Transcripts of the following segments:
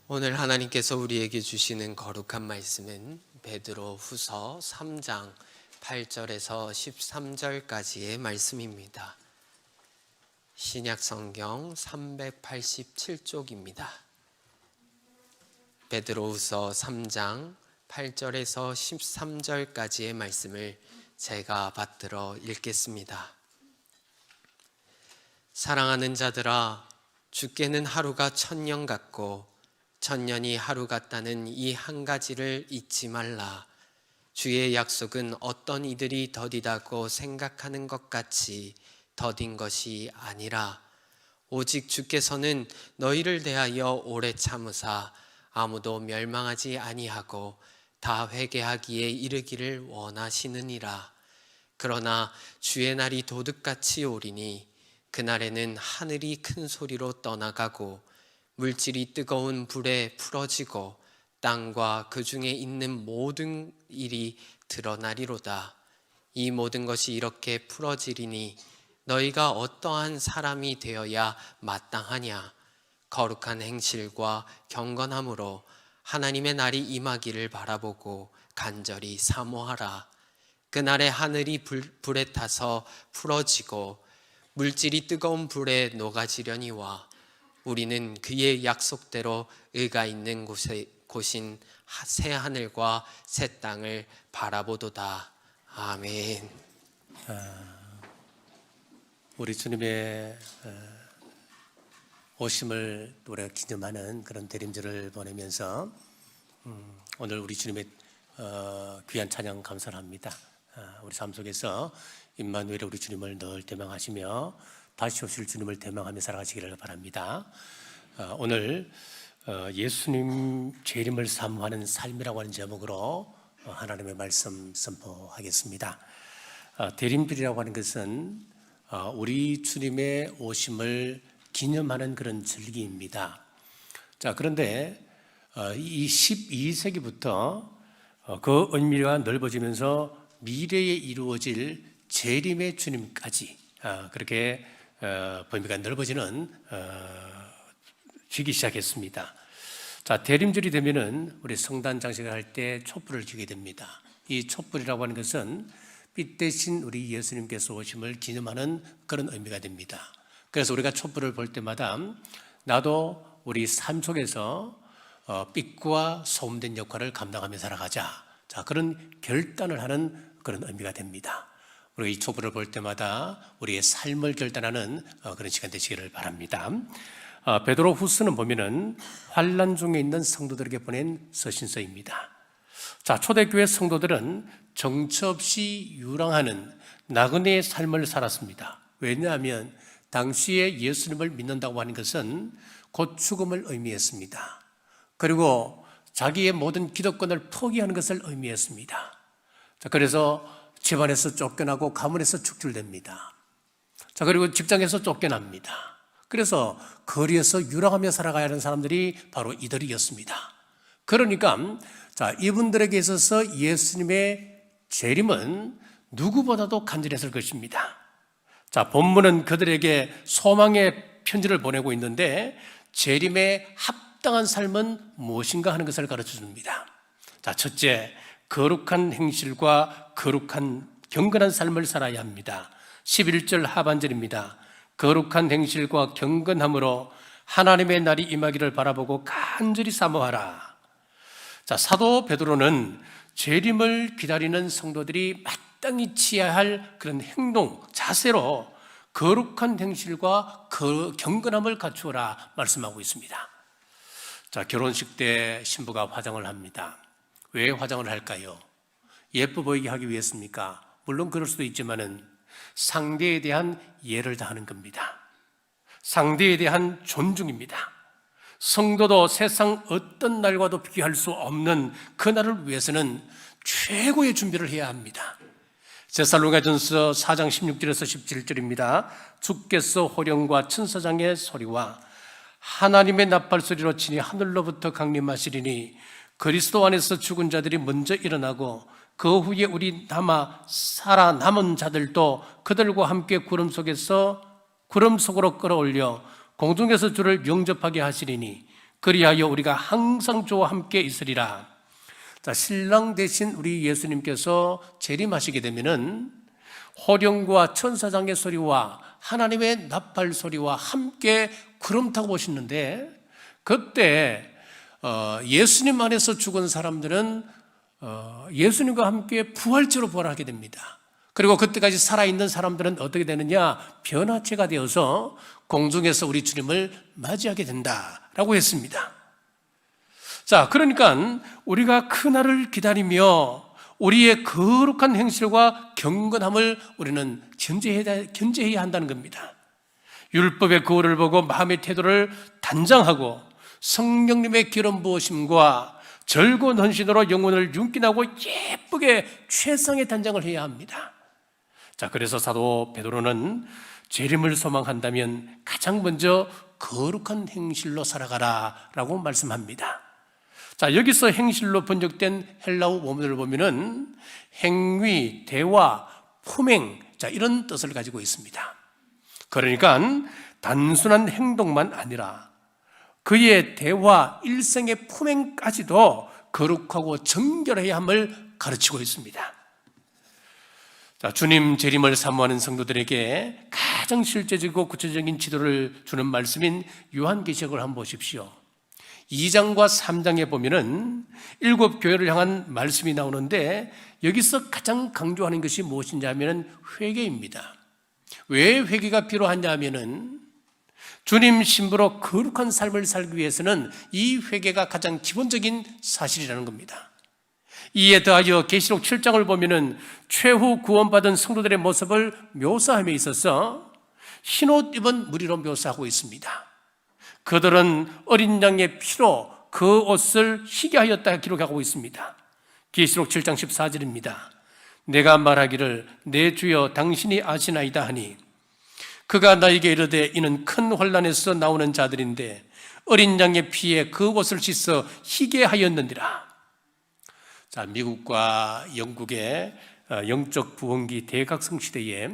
오늘 하나님께서 우리에게 주시는 거룩한 말씀은 베드로후서 3장 8절에서 13절까지의 말씀입니다. 신약성경 387쪽입니다. 베드로후서 3장 8절에서 13절까지의 말씀을 제가 받들어 읽겠습니다. 사랑하는 자들아, 주께는 하루가 1000년 같고 1000년이 하루 같다는 이 한 가지를 잊지 말라. 주의 약속은 어떤 이들이 더디다고 생각하는 것 같이 더딘 것이 아니라 오직 주께서는 너희를 대하여 오래 참으사 아무도 멸망하지 아니하고 다 회개하기에 이르기를 원하시느니라. 그러나 주의 날이 도둑같이 오리니 그날에는 하늘이 큰 소리로 떠나가고 물질이 뜨거운 불에 풀어지고 땅과 그 중에 있는 모든 일이 드러나리로다. 이 모든 것이 이렇게 풀어지리니 너희가 어떠한 사람이 되어야 마땅하냐? 거룩한 행실과 경건함으로 하나님의 날이 임하기를 바라보고 간절히 사모하라. 그날에 하늘이 불에 타서 풀어지고 물질이 뜨거운 불에 녹아지려니와 우리는 그의 약속대로 의가 있는 곳인 새 하늘과 새 땅을 바라보도다. 아멘. 우리 주님의 오심을 우리가 기념하는 그런 대림절을 보내면서 오늘 우리 주님의 귀한 찬양 감사를 합니다. 우리 삶 속에서 임마누엘 우리 주님을 늘 대명하시며 다시 오실 주님을 대명하며 살아가시기를 바랍니다. 오늘 예수님 재림을 사모하는 삶이라고 하는 제목으로 하나님의 말씀 선포하겠습니다. 대림절이라고 하는 것은 우리 주님의 오심을 기념하는 그런 절기입니다. 자, 그런데 이 12세기부터 그 의미가 넓어지면서 미래에 이루어질 재림의 주님까지 그렇게 범위가 넓어지는 지기 시작했습니다. 자, 대림절이 되면은 우리 성단 장식을 할 때 촛불을 켜게 됩니다. 이 촛불이라고 하는 것은 빛 대신 우리 예수님께서 오심을 기념하는 그런 의미가 됩니다. 그래서 우리가 촛불을 볼 때마다 나도 우리 삶 속에서 빛과 소음된 역할을 감당하며 살아가자. 자, 그런 결단을 하는 그런 의미가 됩니다. 우리가 이 촛불을 볼 때마다 우리의 삶을 결단하는 그런 시간 되시기를 바랍니다. 베드로후서는 보면은 환난 중에 있는 성도들에게 보낸 서신서입니다. 자, 초대교회 성도들은 정처 없이 유랑하는 나그네의 삶을 살았습니다. 왜냐하면 당시에 예수님을 믿는다고 하는 것은 곧 죽음을 의미했습니다. 그리고 자기의 모든 기득권을 포기하는 것을 의미했습니다. 자, 그래서 집안에서 쫓겨나고 가문에서 축출됩니다. 자, 그리고 직장에서 쫓겨납니다. 그래서 거리에서 유랑하며 살아가야 하는 사람들이 바로 이들이었습니다. 그러니까 자, 이분들에게 있어서 예수님의 재림은 누구보다도 간절했을 것입니다. 자, 본문은 그들에게 소망의 편지를 보내고 있는데 재림의 합당한 삶은 무엇인가 하는 것을 가르쳐 줍니다. 자, 첫째, 거룩한 행실과 거룩한 경건한 삶을 살아야 합니다. 11절 하반절입니다. 거룩한 행실과 경건함으로 하나님의 날이 임하기를 바라보고 간절히 사모하라. 자, 사도 베드로는 재림을 기다리는 성도들이 마땅히 취해야 할 그런 행동, 자세로 거룩한 행실과 경건함을 갖추어라 말씀하고 있습니다. 자, 결혼식 때 신부가 화장을 합니다. 왜 화장을 할까요? 예뻐 보이게 하기 위해서입니까? 물론 그럴 수도 있지만은 상대에 대한 예를 다하는 겁니다. 상대에 대한 존중입니다. 성도도 세상 어떤 날과도 비교할 수 없는 그 날을 위해서는 최고의 준비를 해야 합니다. 데살로니가전서 4장 16절에서 17절입니다. 주께서 호령과 천사장의 소리와 하나님의 나팔 소리로 치니 하늘로부터 강림하시리니 그리스도 안에서 죽은 자들이 먼저 일어나고 그 후에 우리 살아남은 자들도 그들과 함께 구름 속으로 끌어올려 공중에서 주를 영접하게 하시리니 그리하여 우리가 항상 주와 함께 있으리라. 자, 신랑 대신 우리 예수님께서 재림하시게 되면은 호령과 천사장의 소리와 하나님의 나팔 소리와 함께 구름 타고 오시는데, 그때 예수님 안에서 죽은 사람들은 예수님과 함께 부활체로 부활하게 됩니다. 그리고 그때까지 살아있는 사람들은 어떻게 되느냐? 변화체가 되어서 공중에서 우리 주님을 맞이하게 된다라고 했습니다. 자, 그러니까 우리가 그날을 기다리며 우리의 거룩한 행실과 경건함을 우리는 견제해야 한다는 겁니다. 율법의 거울을 보고 마음의 태도를 단장하고 성령님의 기름 부으심과 절고 헌신으로 영혼을 윤기나고 예쁘게 최상의 단장을 해야 합니다. 자, 그래서 사도 베드로는 재림을 소망한다면 가장 먼저 거룩한 행실로 살아가라 라고 말씀합니다. 자, 여기서 행실로 번역된 헬라어 원문을 보면은 행위, 대화, 품행, 자, 이런 뜻을 가지고 있습니다. 그러니까 단순한 행동만 아니라 그의 대화, 일생의 품행까지도 거룩하고 정결해야 함을 가르치고 있습니다. 자, 주님 재림을 사모하는 성도들에게 가장 실제적이고 구체적인 지도를 주는 말씀인 요한계시록을 한번 보십시오. 2장과 3장에 보면은 7 교회를 향한 말씀이 나오는데, 여기서 가장 강조하는 것이 무엇이냐 하면은 회개입니다. 왜 회개가 필요하냐 하면은 주님 신부로 거룩한 삶을 살기 위해서는 이 회개가 가장 기본적인 사실이라는 겁니다. 이에 더하여 계시록 7장을 보면은 최후 구원받은 성도들의 모습을 묘사함에 있어서 흰옷 입은 무리로 묘사하고 있습니다. 그들은 어린 양의 피로 그 옷을 희게 하였다 기록하고 있습니다. 계시록 7장 14절입니다. 내가 말하기를 내 주여 당신이 아시나이다 하니 그가 나에게 이르되 이는 큰 환난에서 나오는 자들인데 어린 양의 피에 그 옷을 씻어 희게 하였느니라. 자, 미국과 영국의 영적 부흥기 대각성 시대에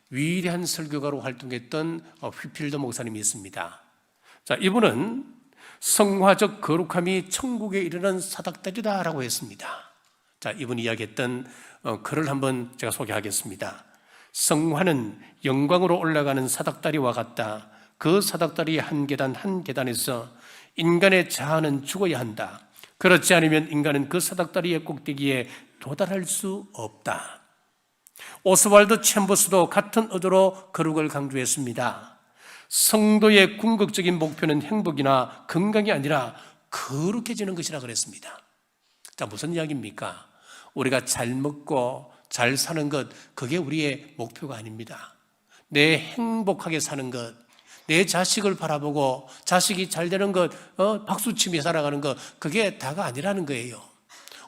위대한 설교가로 활동했던 휘필더 목사님이 있습니다. 자, 이분은 성화적 거룩함이 천국에 이르는 사닥다리다라고 했습니다. 자, 이분이 이야기했던 글을 한번 제가 소개하겠습니다. 성화는 영광으로 올라가는 사닥다리와 같다. 그 사닥다리 한 계단 한 계단에서 인간의 자아는 죽어야 한다. 그렇지 않으면 인간은 그 사닥다리의 꼭대기에 도달할 수 없다. 오스왈드 챔버스도 같은 의도로 거룩을 강조했습니다. 성도의 궁극적인 목표는 행복이나 건강이 아니라 거룩해지는 것이라 그랬습니다. 자, 무슨 이야기입니까? 우리가 잘 먹고 잘 사는 것, 그게 우리의 목표가 아닙니다. 내 행복하게 사는 것, 내 자식을 바라보고 자식이 잘 되는 것, 박수치며 살아가는 것, 그게 다가 아니라는 거예요.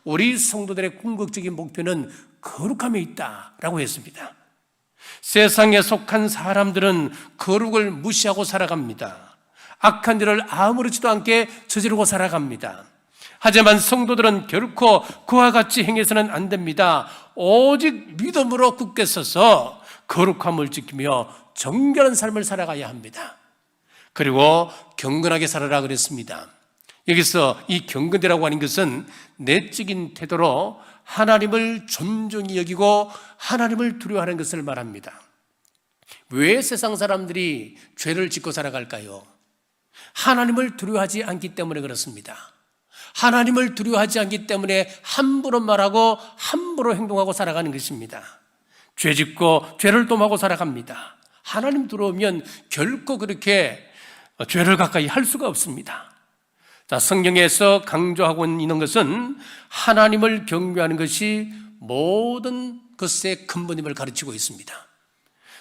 우리 성도들의 궁극적인 목표는 거룩함에 있다라고 했습니다. 세상에 속한 사람들은 거룩을 무시하고 살아갑니다. 악한 일을 아무렇지도 않게 저지르고 살아갑니다. 하지만 성도들은 결코 그와 같이 행해서는 안 됩니다. 오직 믿음으로 굳게 서서 거룩함을 지키며 정결한 삶을 살아가야 합니다. 그리고 경건하게 살아라 그랬습니다. 여기서 이 경건이라고 하는 것은 내적인 태도로 하나님을 존중히 여기고 하나님을 두려워하는 것을 말합니다. 왜 세상 사람들이 죄를 짓고 살아갈까요? 하나님을 두려워하지 않기 때문에 그렇습니다. 하나님을 두려워하지 않기 때문에 함부로 말하고 함부로 행동하고 살아가는 것입니다. 죄 짓고 죄를 dom하고 살아갑니다. 하나님 두려우면 결코 그렇게 죄를 가까이 할 수가 없습니다. 자, 성경에서 강조하고 있는 것은 하나님을 경외하는 것이 모든 것의 근본임을 가르치고 있습니다.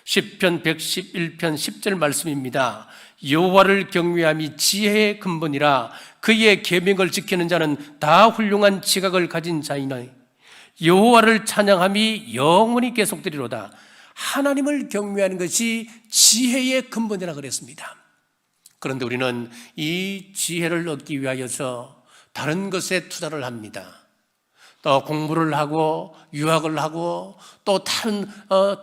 시편 111편 10절 말씀입니다. 여호와를 경외함이 지혜의 근본이라 그의 계명을 지키는 자는 다 훌륭한 지각을 가진 자이니 여호와를 찬양함이 영원히 계속되리로다. 하나님을 경외하는 것이 지혜의 근본이라 그랬습니다. 그런데 우리는 이 지혜를 얻기 위하여서 다른 것에 투자를 합니다. 또 공부를 하고 유학을 하고 또 다른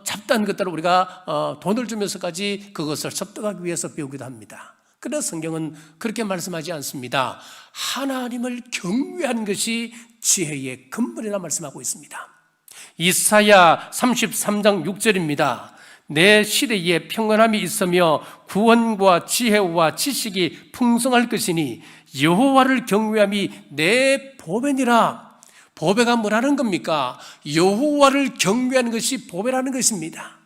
잡다한 것들을 우리가 돈을 주면서까지 그것을 습득하기 위해서 배우기도 합니다. 그러나 성경은 그렇게 말씀하지 않습니다. 하나님을 경외하는 것이 지혜의 근본이라 말씀하고 있습니다. 이사야 33장 6절입니다. 내 시대에 평안함이 있으며 구원과 지혜와 지식이 풍성할 것이니 여호와를 경외함이 내 보배니라. 보배가 뭐라는 겁니까? 여호와를 경외하는 것이 보배라는 것입니다.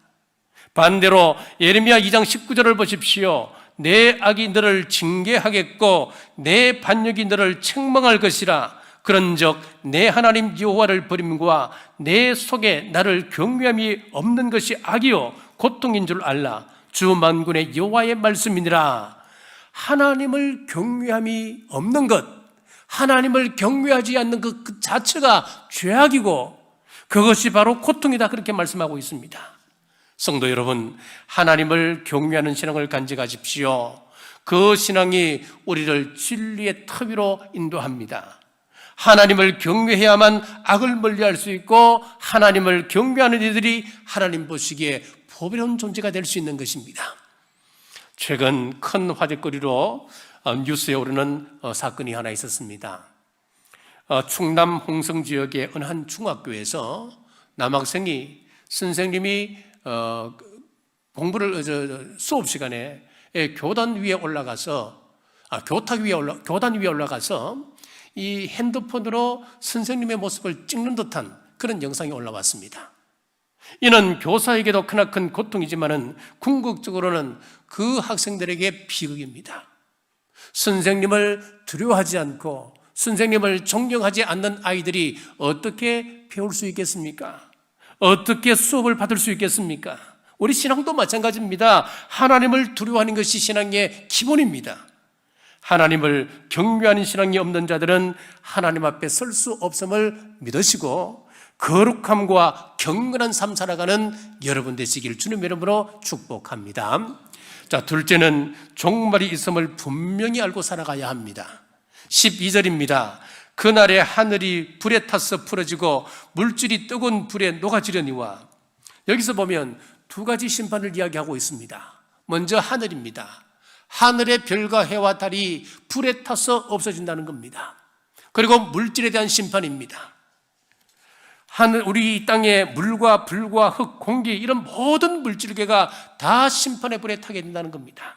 반대로 예레미야 2장 19절을 보십시오. 내 악이 너를 징계하겠고 내 반역이 너를 책망할 것이라. 그런즉 내 하나님 여호와를 버림과 내 속에 나를 경외함이 없는 것이 악이요 고통인 줄 알라. 주 만군의 여호와의 말씀이니라. 하나님을 경외함이 없는 것, 하나님을 경외하지 않는 그 자체가 죄악이고 그것이 바로 고통이다, 그렇게 말씀하고 있습니다. 성도 여러분, 하나님을 경외하는 신앙을 간직하십시오. 그 신앙이 우리를 진리의 터 위로 인도합니다. 하나님을 경외해야만 악을 멀리할 수 있고 하나님을 경외하는 이들이 하나님 보시기에 보배로운 존재가 될 수 있는 것입니다. 최근 큰 화제거리로 뉴스에 오르는 사건이 하나 있었습니다. 충남 홍성 지역의 어느 한 중학교에서 남학생이 선생님이 수업 시간에 교단 위에 올라가서 이 핸드폰으로 선생님의 모습을 찍는 듯한 그런 영상이 올라왔습니다. 이는 교사에게도 크나큰 고통이지만은 궁극적으로는 그 학생들에게 비극입니다. 선생님을 두려워하지 않고 선생님을 존경하지 않는 아이들이 어떻게 배울 수 있겠습니까? 어떻게 수업을 받을 수 있겠습니까? 우리 신앙도 마찬가지입니다. 하나님을 두려워하는 것이 신앙의 기본입니다. 하나님을 경외하는 신앙이 없는 자들은 하나님 앞에 설 수 없음을 믿으시고 거룩함과 경건한 삶 살아가는 여러분 되시길 주님의 이름으로 축복합니다. 자, 둘째는 종말이 있음을 분명히 알고 살아가야 합니다. 12절입니다. 그날에 하늘이 불에 타서 풀어지고 물질이 뜨거운 불에 녹아지려니와. 여기서 보면 두 가지 심판을 이야기하고 있습니다. 먼저 하늘입니다. 하늘의 별과 해와 달이 불에 타서 없어진다는 겁니다. 그리고 물질에 대한 심판입니다. 우리 이 땅의 물과 불과 흙, 공기 이런 모든 물질계가 다 심판의 불에 타게 된다는 겁니다.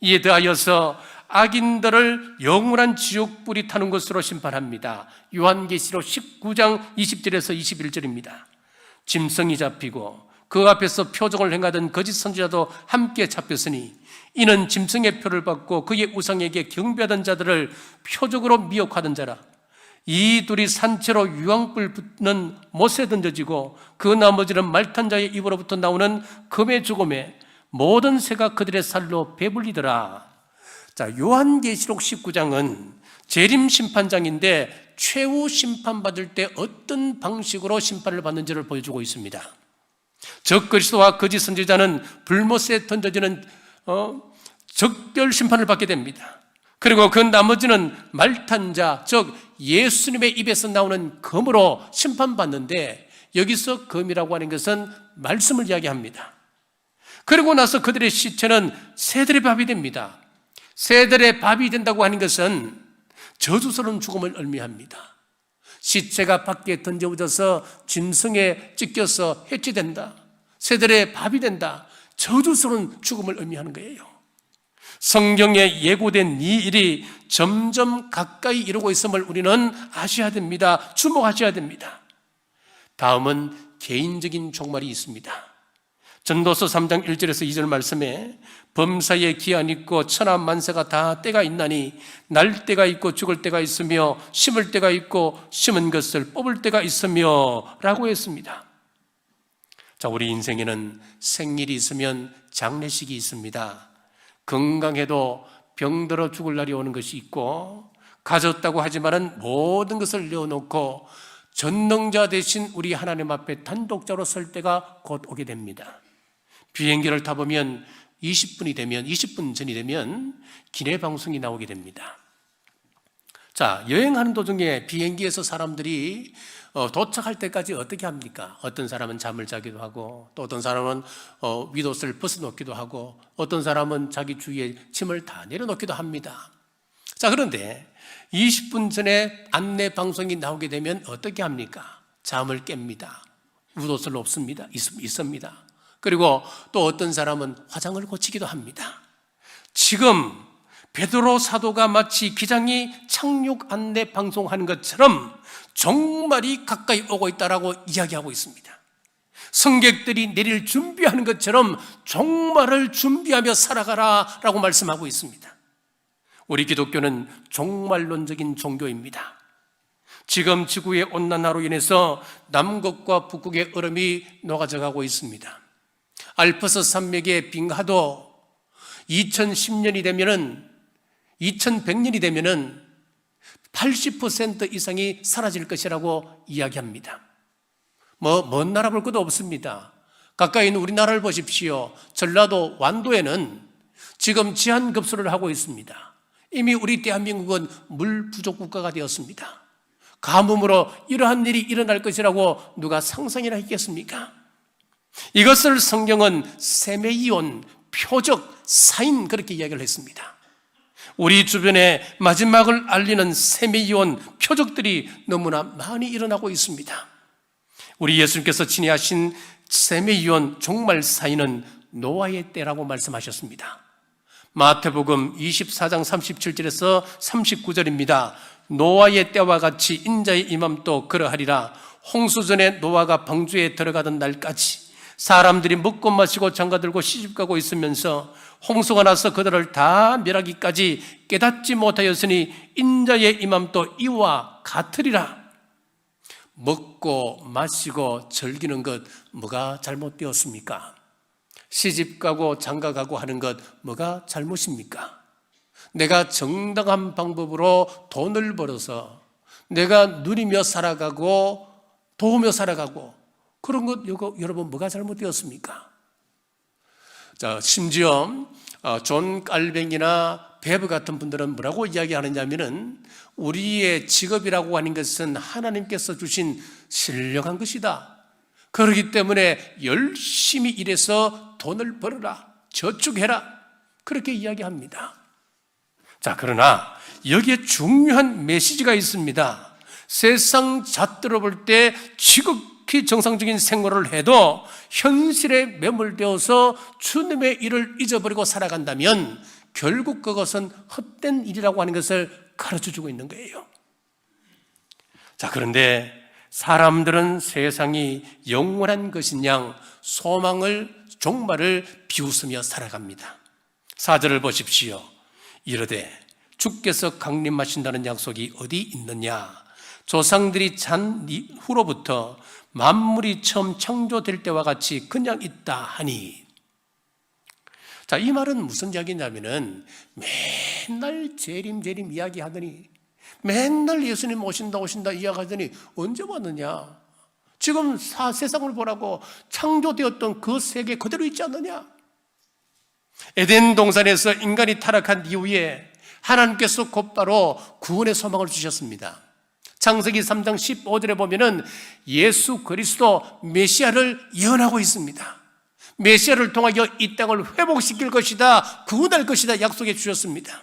이에 더하여서 악인들을 영원한 지옥불이 타는 것으로 심판합니다. 요한계시록 19장 20절에서 21절입니다. 짐승이 잡히고 그 앞에서 표적을 행하던 거짓 선지자도 함께 잡혔으니 이는 짐승의 표를 받고 그의 우상에게 경배하던 자들을 표적으로 미혹하던 자라. 이 둘이 산채로 유황불 붙는 못에 던져지고 그 나머지는 말탄 자의 입으로부터 나오는 금의 죽음에 모든 새가 그들의 살로 배불리더라. 자, 요한계시록 19장은 재림 심판장인데 최후 심판받을 때 어떤 방식으로 심판을 받는지를 보여주고 있습니다. 적그리스도와 거짓 선지자는 불못에 던져지는 적별 심판을 받게 됩니다. 그리고 그 나머지는 말탄 자, 즉 예수님의 입에서 나오는 검으로 심판받는데 여기서 검이라고 하는 것은 말씀을 이야기합니다. 그리고 나서 그들의 시체는 새들의 밥이 됩니다. 새들의 밥이 된다고 하는 것은 저주스러운 죽음을 의미합니다. 시체가 밖에 던져져서 짐승에 찢겨서 해치된다. 새들의 밥이 된다. 저주스러운 죽음을 의미하는 거예요. 성경에 예고된 이 일이 점점 가까이 이루고 있음을 우리는 아셔야 됩니다. 주목하셔야 됩니다. 다음은 개인적인 종말이 있습니다. 전도서 3장 1절에서 2절 말씀에 범사에 기한 있고 천하 만세가 다 때가 있나니 날 때가 있고 죽을 때가 있으며 심을 때가 있고 심은 것을 뽑을 때가 있으며 라고 했습니다. 자, 우리 인생에는 생일이 있으면 장례식이 있습니다. 건강해도 병들어 죽을 날이 오는 것이 있고 가졌다고 하지만은 모든 것을 내어놓고 전능자 대신 우리 하나님 앞에 단독자로 설 때가 곧 오게 됩니다. 비행기를 타보면 20분 전이 되면 기내 방송이 나오게 됩니다. 자, 여행하는 도중에 비행기에서 사람들이 도착할 때까지 어떻게 합니까? 어떤 사람은 잠을 자기도 하고, 또 어떤 사람은 윗옷을 벗어놓기도 하고, 어떤 사람은 자기 주위에 짐을 다 내려놓기도 합니다. 자, 그런데 20분 전에 안내 방송이 나오게 되면 어떻게 합니까? 잠을 깹니다. 윗옷을 놓습니다. 있습니다. 그리고 또 어떤 사람은 화장을 고치기도 합니다. 지금 베드로 사도가 마치 기장이 착륙 안내 방송하는 것처럼 종말이 가까이 오고 있다라고 이야기하고 있습니다. 승객들이 내릴 준비하는 것처럼 종말을 준비하며 살아가라라고 말씀하고 있습니다. 우리 기독교는 종말론적인 종교입니다. 지금 지구의 온난화로 인해서 남극과 북극의 얼음이 녹아져가고 있습니다. 알프스 산맥의 빙하도 2100년이 되면은 80% 이상이 사라질 것이라고 이야기합니다. 먼 나라 볼 것도 없습니다. 가까이 있는 우리나라를 보십시오. 전라도 완도에는 지금 지한급수를 하고 있습니다. 이미 우리 대한민국은 물 부족 국가가 되었습니다. 가뭄으로 이러한 일이 일어날 것이라고 누가 상상이나 했겠습니까? 이것을 성경은 세메이온, 표적, 사인 그렇게 이야기를 했습니다. 우리 주변에 마지막을 알리는 세메이온 표적들이 너무나 많이 일어나고 있습니다. 우리 예수님께서 지니하신 세메이온 종말 사인은 노아의 때라고 말씀하셨습니다. 마태복음 24장 37절에서 39절입니다. 노아의 때와 같이 인자의 임함도 그러하리라. 홍수전에 노아가 방주에 들어가던 날까지 사람들이 먹고 마시고 장가들고 시집가고 있으면서 홍수가 나서 그들을 다 멸하기까지 깨닫지 못하였으니 인자의 임함도 이와 같으리라. 먹고 마시고 즐기는 것 뭐가 잘못되었습니까? 시집가고 장가가고 하는 것 뭐가 잘못입니까? 내가 정당한 방법으로 돈을 벌어서 내가 누리며 살아가고 도우며 살아가고 그런 것 여러분 뭐가 잘못되었습니까? 자, 심지어 존 깔뱅이나 베브 같은 분들은 뭐라고 이야기하느냐면은 우리의 직업이라고 하는 것은 하나님께서 주신 신령한 것이다. 그렇기 때문에 열심히 일해서 돈을 벌어라, 저축해라 그렇게 이야기합니다. 자, 그러나 여기에 중요한 메시지가 있습니다. 세상 잣들어 볼 때 지극히 정상적인 생활을 해도 현실에 매몰되어서 주님의 일을 잊어버리고 살아간다면 결국 그것은 헛된 일이라고 하는 것을 가르쳐주고 있는 거예요. 자, 그런데 사람들은 세상이 영원한 것인 양 종말을 비웃으며 살아갑니다. 4절을 보십시오. 이르되 주께서 강림하신다는 약속이 어디 있느냐? 조상들이 잔 후로부터 만물이 처음 창조될 때와 같이 그냥 있다 하니. 자, 이 말은 무슨 이야기냐면은 맨날 재림 이야기하더니 맨날 예수님 오신다 이야기하더니 언제 왔느냐? 지금 세상을 보라고 창조되었던 그 세계 그대로 있지 않느냐? 에덴 동산에서 인간이 타락한 이후에 하나님께서 곧바로 구원의 소망을 주셨습니다. 창세기 3장 15절에 보면은 예수 그리스도 메시아를 예언하고 있습니다. 메시아를 통하여 이 땅을 회복시킬 것이다, 구원할 것이다 약속해 주셨습니다.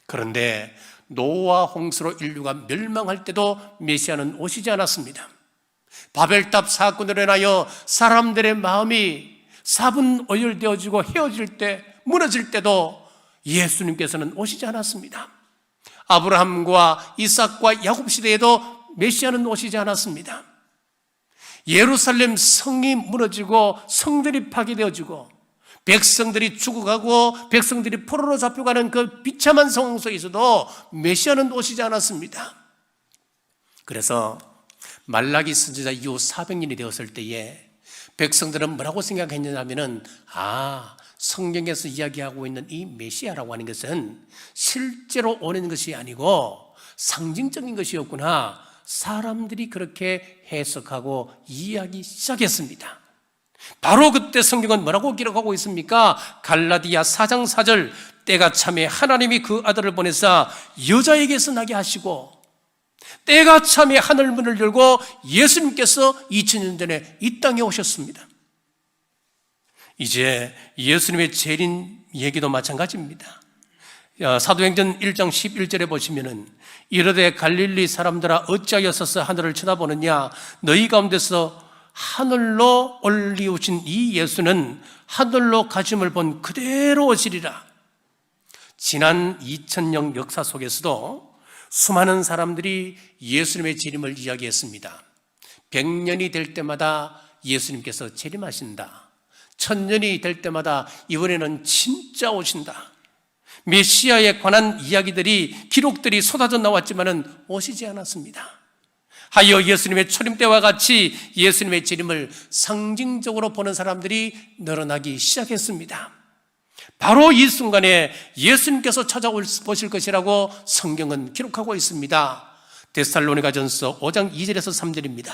그런데 노아 홍수로 인류가 멸망할 때도 메시아는 오시지 않았습니다. 바벨탑 사건으로 인하여 사람들의 마음이 사분오열되어지고 헤어질 때, 무너질 때도 예수님께서는 오시지 않았습니다. 아브라함과 이삭과 야곱 시대에도 메시아는 오시지 않았습니다. 예루살렘 성이 무너지고 성들이 파괴되어지고 백성들이 죽어가고 백성들이 포로로 잡혀가는 그 비참한 상황 속에서도 메시아는 오시지 않았습니다. 그래서 말라기 선지자 이후 400년이 되었을 때에 백성들은 뭐라고 생각했냐면은 성경에서 이야기하고 있는 이 메시아라고 하는 것은 실제로 오는 것이 아니고 상징적인 것이었구나. 사람들이 그렇게 해석하고 이해하기 시작했습니다. 바로 그때 성경은 뭐라고 기록하고 있습니까? 갈라디아 4장 4절 때가 참에 하나님이 그 아들을 보내사 여자에게서 나게 하시고, 때가 참에 하늘 문을 열고 예수님께서 2000년 전에 이 땅에 오셨습니다. 이제 예수님의 재림 얘기도 마찬가지입니다. 사도행전 1장 11절에 보시면은 이르되 갈릴리 사람들아 어찌하여 서서 하늘을 쳐다보느냐, 너희 가운데서 하늘로 올리우신 이 예수는 하늘로 가심을 본 그대로 오시리라. 지난 2000년 역사 속에서도 수많은 사람들이 예수님의 재림을 이야기했습니다. 100년이 될 때마다 예수님께서 재림하신다. 1000년이 될 때마다 이번에는 진짜 오신다. 메시아에 관한 이야기들이, 기록들이 쏟아져 나왔지만은 오시지 않았습니다. 하여 예수님의 초림 때와 같이 예수님의 재림을 상징적으로 보는 사람들이 늘어나기 시작했습니다. 바로 이 순간에 예수님께서 찾아오실 것이라고 성경은 기록하고 있습니다. 데살로니가전서 5장 2절에서 3절입니다.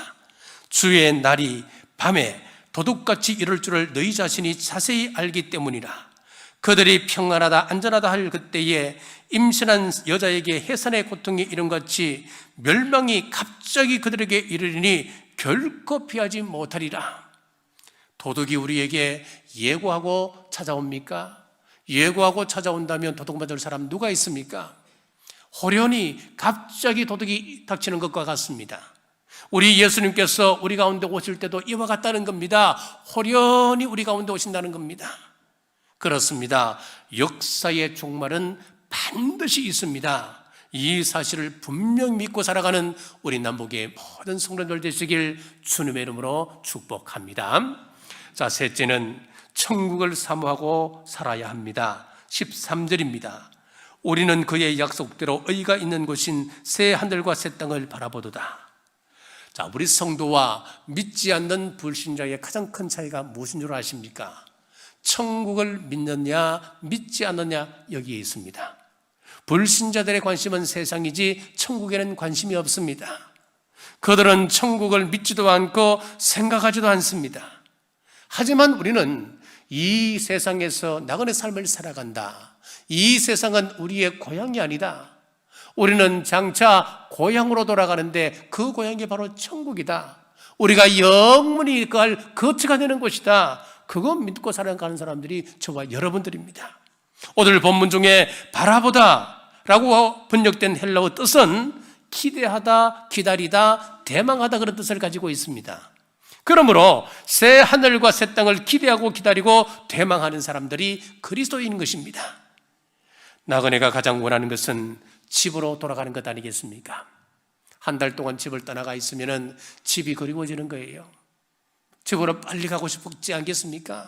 주의 날이 밤에 도둑같이 이럴 줄을 너희 자신이 자세히 알기 때문이라. 그들이 평안하다 안전하다 할 그때에 임신한 여자에게 해산의 고통이 이런 같이 멸망이 갑자기 그들에게 이르리니 결코 피하지 못하리라. 도둑이 우리에게 예고하고 찾아옵니까? 예고하고 찾아온다면 도둑 맞을 사람 누가 있습니까? 호련히 갑자기 도둑이 닥치는 것과 같습니다. 우리 예수님께서 우리 가운데 오실 때도 이와 같다는 겁니다. 호련히 우리 가운데 오신다는 겁니다. 그렇습니다. 역사의 종말은 반드시 있습니다. 이 사실을 분명히 믿고 살아가는 우리 남북의 모든 성도들 되시길 주님의 이름으로 축복합니다. 자, 셋째는 천국을 사모하고 살아야 합니다. 13절입니다. 우리는 그의 약속대로 의가 있는 곳인 새 하늘과 새 땅을 바라보도다. 자, 우리 성도와 믿지 않는 불신자의 가장 큰 차이가 무엇인 줄 아십니까? 천국을 믿느냐 믿지 않느냐 여기에 있습니다. 불신자들의 관심은 세상이지 천국에는 관심이 없습니다. 그들은 천국을 믿지도 않고 생각하지도 않습니다. 하지만 우리는 이 세상에서 나그네 삶을 살아간다. 이 세상은 우리의 고향이 아니다. 우리는 장차 고향으로 돌아가는데 그 고향이 바로 천국이다. 우리가 영원히 거처가 되는 곳이다. 그거 믿고 살아가는 사람들이 저와 여러분들입니다. 오늘 본문 중에 바라보다 라고 번역된 헬라어 뜻은 기대하다, 기다리다, 대망하다 그런 뜻을 가지고 있습니다. 그러므로 새 하늘과 새 땅을 기대하고 기다리고 대망하는 사람들이 그리스도인 것입니다. 나그네가 가장 원하는 것은 집으로 돌아가는 것 아니겠습니까? 한 달 동안 집을 떠나가 있으면 집이 그리워지는 거예요. 집으로 빨리 가고 싶지 않겠습니까?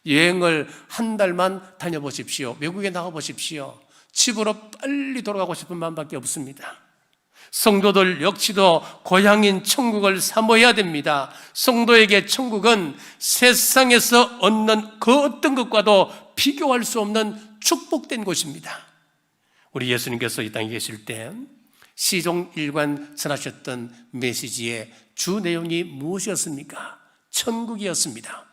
여행을 한 달만 다녀보십시오. 외국에 나가보십시오. 집으로 빨리 돌아가고 싶은 마음밖에 없습니다. 성도들 역시도 고향인 천국을 사모해야 됩니다. 성도에게 천국은 세상에서 얻는 그 어떤 것과도 비교할 수 없는 축복된 곳입니다. 우리 예수님께서 이 땅에 계실 때 시종일관 전하셨던 메시지의 주 내용이 무엇이었습니까? 천국이었습니다.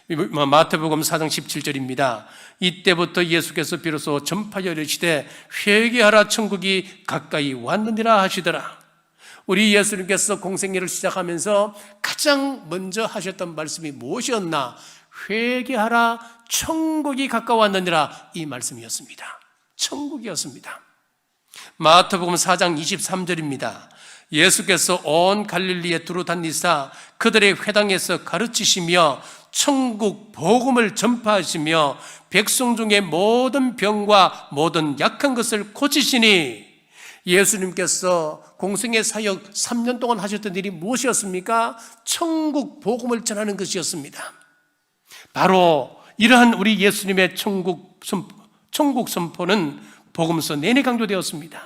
마태복음 4장 17절입니다. 이때부터 예수께서 비로소 전파하여 이르시되 회개하라 천국이 가까이 왔느니라 하시더라. 우리 예수님께서 공생애를 시작하면서 가장 먼저 하셨던 말씀이 무엇이었나? 회개하라 천국이 가까웠느니라, 이 말씀이었습니다. 천국이었습니다. 마태복음 4장 23절입니다. 예수께서 온 갈릴리에 두루 다니사 그들의 회당에서 가르치시며 천국 복음을 전파하시며 백성 중에 모든 병과 모든 약한 것을 고치시니, 예수님께서 공생의 사역 3년 동안 하셨던 일이 무엇이었습니까? 천국 복음을 전하는 것이었습니다. 바로 이러한 우리 예수님의 천국 선포는 복음서 내내 강조되었습니다.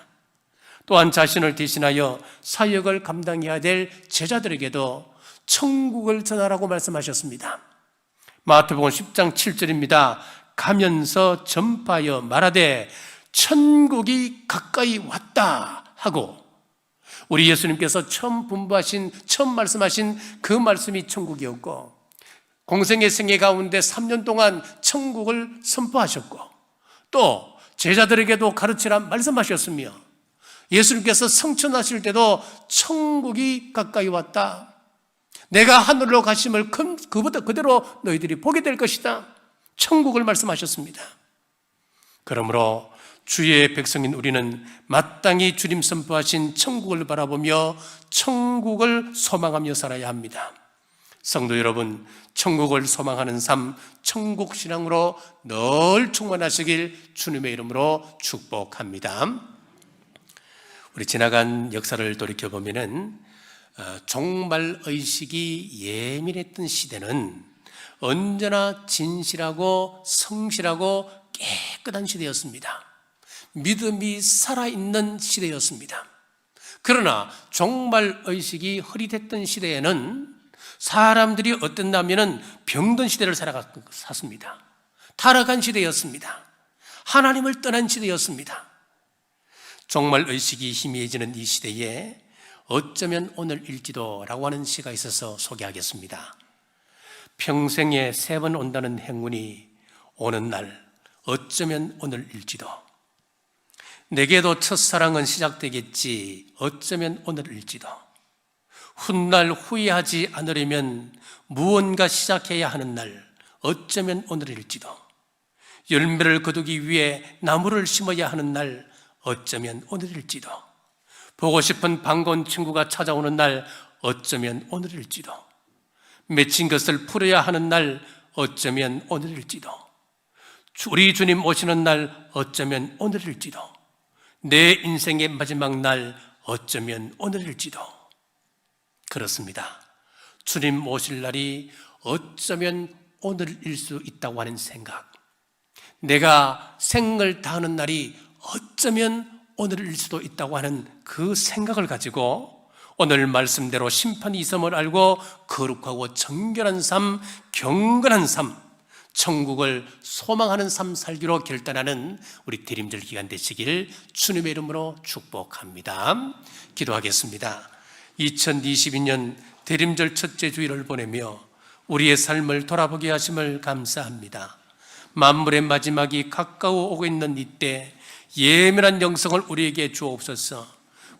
또한 자신을 대신하여 사역을 감당해야 될 제자들에게도 천국을 전하라고 말씀하셨습니다. 마태복음 10장 7절입니다. 가면서 전파하여 말하되 천국이 가까이 왔다 하고, 우리 예수님께서 처음 분부하신, 처음 말씀하신 그 말씀이 천국이었고, 공생의 생애 가운데 3년 동안 천국을 선포하셨고, 또 제자들에게도 가르치라 말씀하셨으며 예수님께서 성천하실 때도 천국이 가까이 왔다. 내가 하늘로 가심을 그보다 그대로 너희들이 보게 될 것이다. 천국을 말씀하셨습니다. 그러므로 주의 백성인 우리는 마땅히 주님 선포하신 천국을 바라보며 천국을 소망하며 살아야 합니다. 성도 여러분, 천국을 소망하는 삶, 천국 신앙으로 늘 충만하시길 주님의 이름으로 축복합니다. 우리 지나간 역사를 돌이켜보면은 종말 의식이 예민했던 시대는 언제나 진실하고 성실하고 깨끗한 시대였습니다. 믿음이 살아있는 시대였습니다. 그러나 종말 의식이 흐릿했던 시대에는 사람들이 어땠냐면은 병든 시대를 샀습니다. 타락한 시대였습니다. 하나님을 떠난 시대였습니다. 종말 의식이 희미해지는 이 시대에 어쩌면 오늘일지도라고 하는 시가 있어서 소개하겠습니다. 평생에 3번 온다는 행운이 오는 날 어쩌면 오늘일지도. 내게도 첫사랑은 시작되겠지 어쩌면 오늘일지도. 훗날 후회하지 않으려면 무언가 시작해야 하는 날 어쩌면 오늘일지도. 열매를 거두기 위해 나무를 심어야 하는 날 어쩌면 오늘일지도. 보고 싶은 반가운 친구가 찾아오는 날 어쩌면 오늘일지도. 맺힌 것을 풀어야 하는 날 어쩌면 오늘일지도. 우리 주님 오시는 날 어쩌면 오늘일지도. 내 인생의 마지막 날 어쩌면 오늘일지도. 그렇습니다. 주님 오실 날이 어쩌면 오늘일 수 있다고 하는 생각, 내가 생을 다하는 날이 어쩌면 오늘일 수도 있다고 하는 그 생각을 가지고 오늘 말씀대로 심판이 있음을 알고 거룩하고 정결한 삶, 경건한 삶, 천국을 소망하는 삶 살기로 결단하는 우리 대림절 기간 되시길 주님의 이름으로 축복합니다. 기도하겠습니다. 2022년 대림절 첫째 주일을 보내며 우리의 삶을 돌아보게 하심을 감사합니다. 만물의 마지막이 가까워 오고 있는 이때 예민한 영성을 우리에게 주옵소서.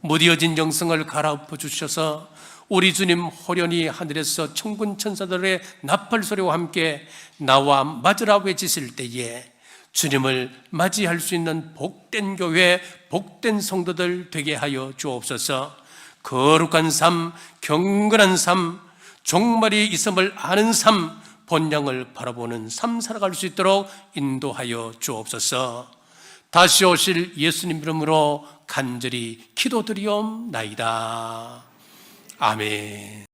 무뎌진 영성을 갈아엎어 주셔서 우리 주님 호련히 하늘에서 천군 천사들의 나팔 소리와 함께 나와 맞으라 외치실 때에 주님을 맞이할 수 있는 복된 교회, 복된 성도들 되게 하여 주옵소서. 거룩한 삶, 경건한 삶, 종말이 있음을 아는 삶, 본향을 바라보는 삶 살아갈 수 있도록 인도하여 주옵소서. 다시 오실 예수님 이름으로 간절히 기도드리옵나이다. 아멘.